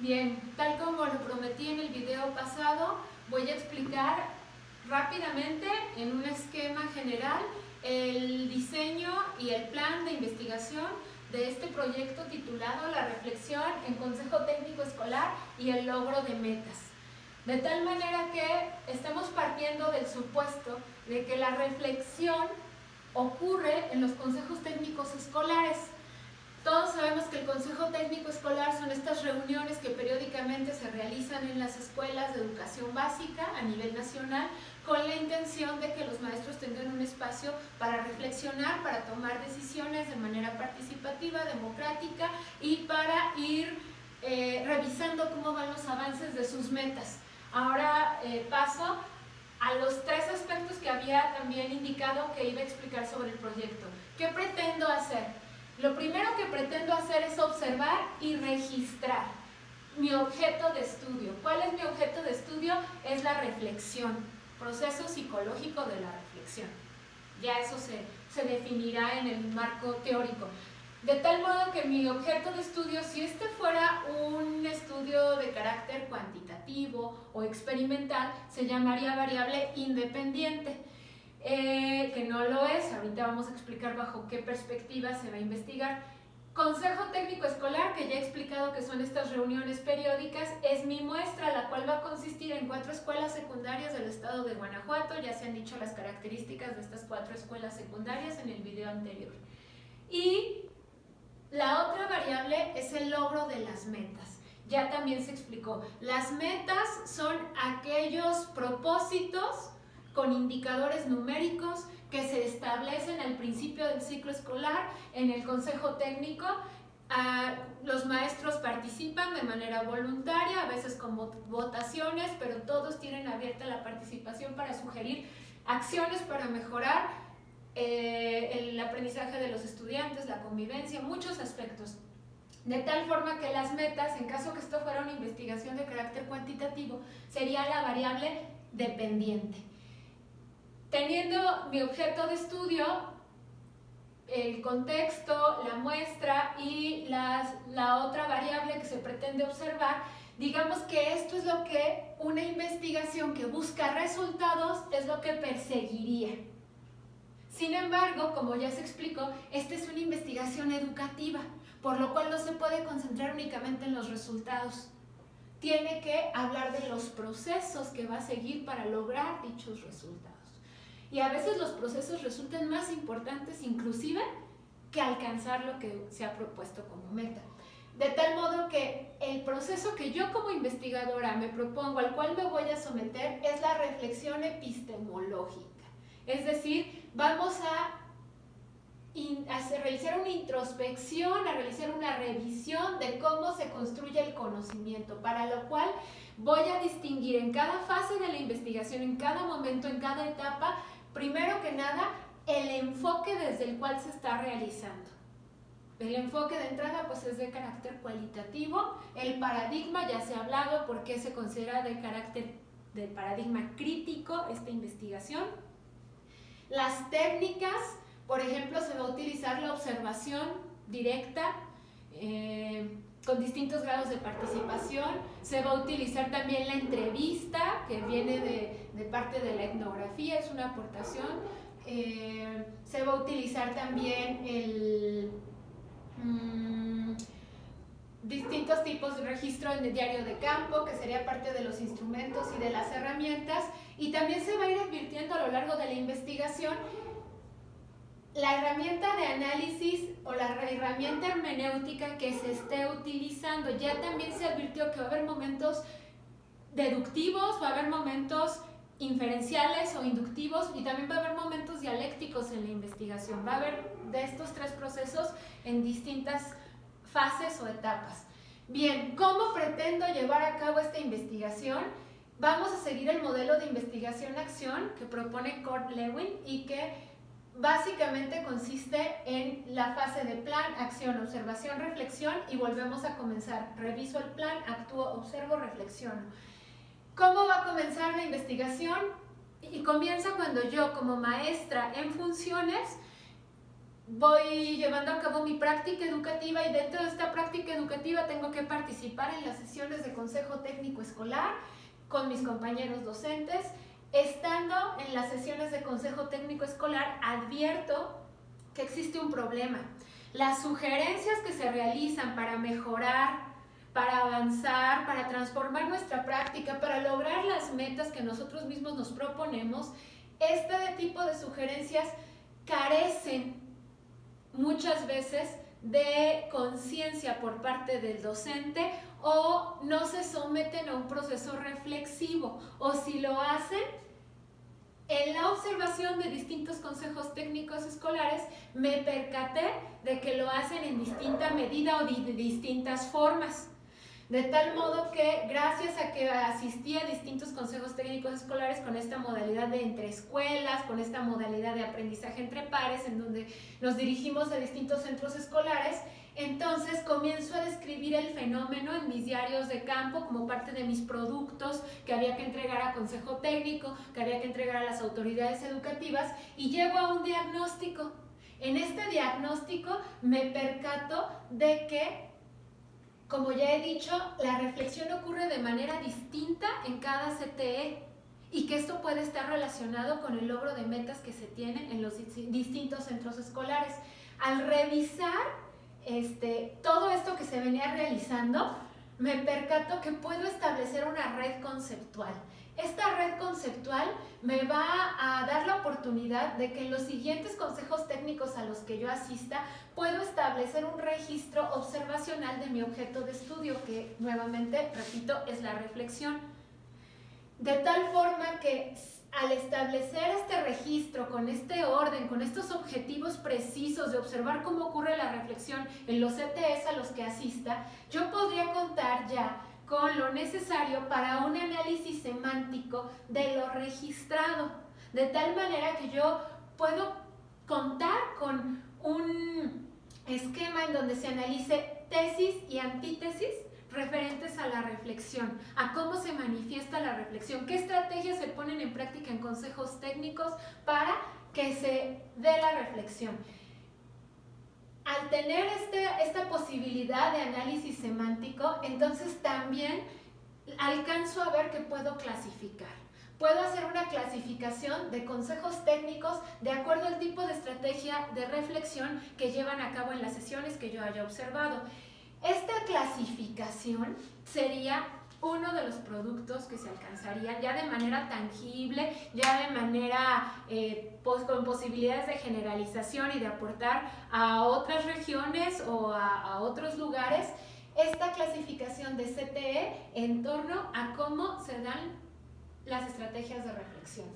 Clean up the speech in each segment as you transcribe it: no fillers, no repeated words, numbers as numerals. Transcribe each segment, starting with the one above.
Bien, tal como lo prometí en el video pasado, voy a explicar rápidamente en un esquema general el diseño y el plan de investigación de este proyecto titulado La reflexión en Consejo Técnico Escolar y el logro de metas. De tal manera que estamos partiendo del supuesto de que la reflexión ocurre en los consejos técnicos escolares. Todos sabemos que el Consejo Técnico Escolar son estas reuniones que periódicamente se realizan en las escuelas de educación básica a nivel nacional con la intención de que los maestros tengan un espacio para reflexionar, para tomar decisiones de manera participativa, democrática y para ir revisando cómo van los avances de sus metas. Ahora paso a los tres aspectos que había también indicado que iba a explicar sobre el proyecto. ¿Qué pretendo hacer? Lo primero que pretendo hacer es observar y registrar mi objeto de estudio. ¿Cuál es mi objeto de estudio? Es la reflexión, proceso psicológico de la reflexión. Ya eso se definirá en el marco teórico. De tal modo que mi objeto de estudio, si este fuera un estudio de carácter cuantitativo o experimental, se llamaría variable independiente. Que no lo es, ahorita vamos a explicar bajo qué perspectiva se va a investigar. Consejo Técnico Escolar, que ya he explicado que son estas reuniones periódicas, es mi muestra, la cual va a consistir en 4 escuelas secundarias del estado de Guanajuato. Ya se han dicho las características de estas 4 escuelas secundarias en el video anterior. Y la otra variable es el logro de las metas. Ya también se explicó. Las metas son aquellos propósitos con indicadores numéricos que se establecen al principio del ciclo escolar en el consejo técnico. Los maestros participan de manera voluntaria, a veces con votaciones, pero todos tienen abierta la participación para sugerir acciones para mejorar el aprendizaje de los estudiantes, la convivencia, muchos aspectos. De tal forma que las metas, en caso que esto fuera una investigación de carácter cuantitativo, sería la variable dependiente. Teniendo mi objeto de estudio, el contexto, la muestra y la otra variable que se pretende observar, digamos que esto es lo que una investigación que busca resultados es lo que perseguiría. Sin embargo, como ya se explicó, esta es una investigación educativa, por lo cual no se puede concentrar únicamente en los resultados. Tiene que hablar de los procesos que va a seguir para lograr dichos resultados. Y a veces los procesos resultan más importantes inclusive que alcanzar lo que se ha propuesto como meta. De tal modo que el proceso que yo como investigadora me propongo, al cual me voy a someter, es la reflexión epistemológica. Es decir, vamos a realizar una introspección, a realizar una revisión de cómo se construye el conocimiento, para lo cual voy a distinguir en cada fase de la investigación, en cada momento, en cada etapa, primero que nada, el enfoque desde el cual se está realizando. El enfoque de entrada pues es de carácter cualitativo, el paradigma ya se ha hablado por qué se considera de carácter de paradigma crítico esta investigación. Las técnicas, por ejemplo, se va a utilizar la observación directa con distintos grados de participación, se va a utilizar también la entrevista que viene de parte de la etnografía, es una aportación, se va a utilizar también distintos tipos de registro en el diario de campo, que sería parte de los instrumentos y de las herramientas, y también se va a ir advirtiendo a lo largo de la investigación la herramienta de análisis o la herramienta hermenéutica que se esté utilizando. Ya también se advirtió que va a haber momentos deductivos, va a haber momentos inferenciales o inductivos y también va a haber momentos dialécticos en la investigación. Va a haber de estos 3 procesos en distintas fases o etapas. Bien, ¿cómo pretendo llevar a cabo esta investigación? Vamos a seguir el modelo de investigación-acción que propone Kurt Lewin y que básicamente consiste en la fase de plan, acción, observación, reflexión y volvemos a comenzar. Reviso el plan, actúo, observo, reflexiono. ¿Cómo va a comenzar la investigación? Y comienza cuando yo como maestra en funciones voy llevando a cabo mi práctica educativa y dentro de esta práctica educativa tengo que participar en las sesiones de consejo técnico escolar con mis compañeros docentes. Estando en las sesiones de consejo técnico escolar, advierto que existe un problema. Las sugerencias que se realizan para mejorar, para avanzar, para transformar nuestra práctica, para lograr las metas que nosotros mismos nos proponemos, este tipo de sugerencias carecen muchas veces de conciencia por parte del docente o no se someten a un proceso reflexivo, o si lo hacen, en la observación de distintos consejos técnicos escolares me percaté de que lo hacen en distinta medida o de distintas formas. De tal modo que gracias a que asistí a distintos consejos técnicos escolares con esta modalidad de entre escuelas, con esta modalidad de aprendizaje entre pares, en donde nos dirigimos a distintos centros escolares, entonces comienzo a describir el fenómeno en mis diarios de campo como parte de mis productos que había que entregar a consejo técnico, que había que entregar a las autoridades educativas, y llego a un diagnóstico. En este diagnóstico me percato de que, como ya he dicho, la reflexión ocurre de manera distinta en cada CTE y que esto puede estar relacionado con el logro de metas que se tienen en los distintos centros escolares. Al revisar todo esto que se venía realizando, me percato que puedo establecer una red conceptual. Esta red conceptual me va a dar la oportunidad de que en los siguientes consejos técnicos a los que yo asista puedo establecer un registro observacional de mi objeto de estudio, que nuevamente, repito, es la reflexión. De tal forma que al establecer este registro con este orden, con estos objetivos precisos de observar cómo ocurre la reflexión en los CTEs a los que asista, yo podría contar ya con lo necesario para un análisis semántico de lo registrado, de tal manera que yo puedo contar con un esquema en donde se analice tesis y antítesis referentes a la reflexión, a cómo se manifiesta la reflexión, qué estrategias se ponen en práctica en consejos técnicos para que se dé la reflexión. Al tener esta posibilidad de análisis semántico, entonces también alcanzo a ver que puedo clasificar. Puedo hacer una clasificación de consejos técnicos de acuerdo al tipo de estrategia de reflexión que llevan a cabo en las sesiones que yo haya observado. Esta clasificación sería uno de los productos que se alcanzarían ya de manera tangible, ya de manera con posibilidades de generalización y de aportar a otras regiones o a otros lugares, esta clasificación de CTE en torno a cómo se dan las estrategias de reflexión.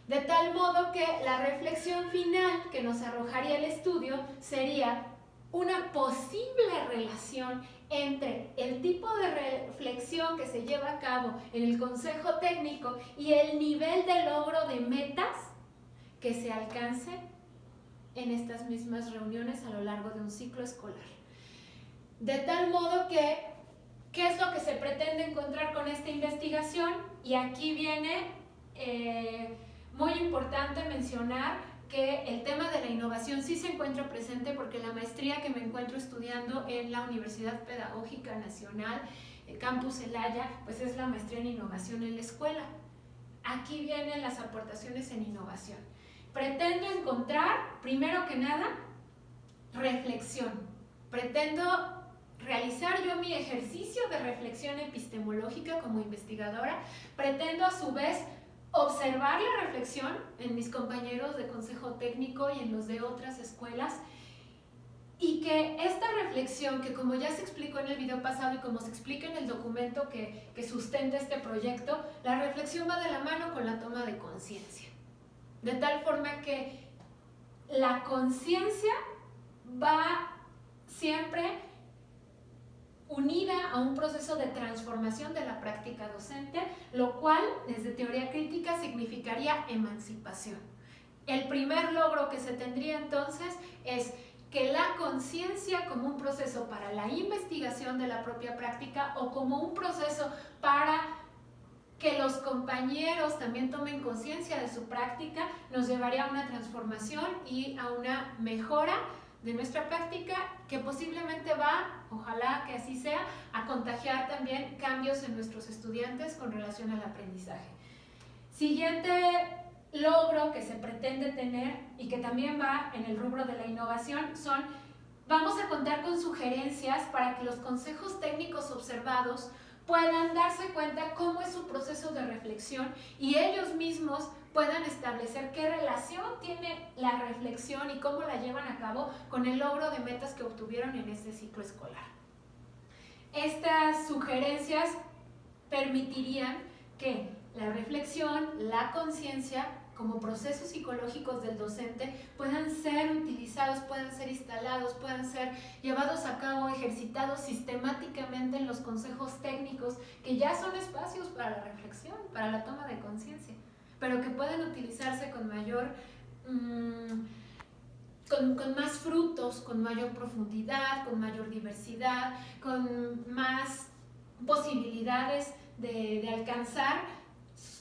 De tal modo que la reflexión final que nos arrojaría el estudio sería una posible relación entre el tipo de reflexión que se lleva a cabo en el consejo técnico y el nivel de logro de metas que se alcance en estas mismas reuniones a lo largo de un ciclo escolar. De tal modo que, ¿qué es lo que se pretende encontrar con esta investigación? Y aquí viene muy importante mencionar que el tema de la innovación sí se encuentra presente porque la maestría que me encuentro estudiando en la Universidad Pedagógica Nacional, el Campus Celaya, pues es la maestría en innovación en la escuela. Aquí vienen las aportaciones en innovación. Pretendo encontrar, primero que nada, reflexión. Pretendo realizar yo mi ejercicio de reflexión epistemológica como investigadora. Pretendo a su vez observar la reflexión en mis compañeros de consejo técnico y en los de otras escuelas, y que esta reflexión, que como ya se explicó en el video pasado y como se explica en el documento que sustenta este proyecto, la reflexión va de la mano con la toma de conciencia, de tal forma que la conciencia va siempre unida a un proceso de transformación de la práctica docente, lo cual desde teoría crítica significaría emancipación. El primer logro que se tendría entonces es que la conciencia como un proceso para la investigación de la propia práctica o como un proceso para que los compañeros también tomen conciencia de su práctica, nos llevaría a una transformación y a una mejora de nuestra práctica que posiblemente va, ojalá que así sea, a contagiar también cambios en nuestros estudiantes con relación al aprendizaje. Siguiente logro que se pretende tener y que también va en el rubro de la innovación son, vamos a contar con sugerencias para que los consejos técnicos observados puedan darse cuenta cómo es su proceso de reflexión y ellos mismos puedan establecer qué relación tiene la reflexión y cómo la llevan a cabo con el logro de metas que obtuvieron en este ciclo escolar. Estas sugerencias permitirían que la reflexión, la conciencia, como procesos psicológicos del docente, puedan ser utilizados, puedan ser instalados, puedan ser llevados a cabo, ejercitados sistemáticamente en los consejos técnicos, que ya son espacios para la reflexión, para la toma de conciencia, pero que pueden utilizarse con mayor, con más frutos, con mayor profundidad, con mayor diversidad, con más posibilidades de alcanzar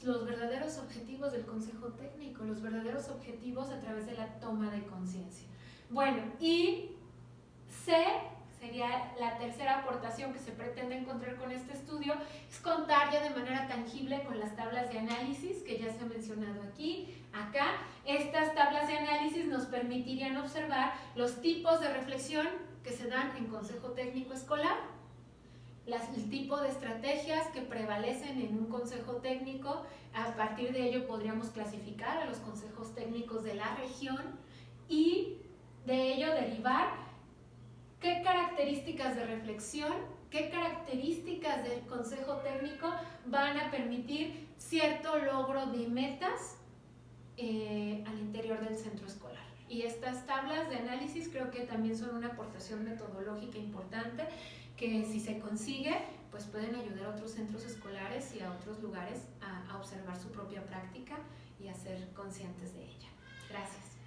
los verdaderos objetivos del consejo técnico, los verdaderos objetivos a través de la toma de conciencia. Bueno, y C, sería la tercera aportación que se pretende encontrar con este estudio, es contar ya de manera tangible con las tablas de análisis que ya se ha mencionado aquí, acá. Estas tablas de análisis nos permitirían observar los tipos de reflexión que se dan en consejo técnico escolar, el tipo de estrategias que prevalecen en un consejo técnico. A partir de ello podríamos clasificar a los consejos técnicos de la región y de ello derivar qué características de reflexión, qué características del consejo técnico van a permitir cierto logro de metas al interior del centro escolar. Y estas tablas de análisis creo que también son una aportación metodológica importante que si se consigue, pues pueden ayudar a otros centros escolares y a otros lugares a observar su propia práctica y a ser conscientes de ella. Gracias.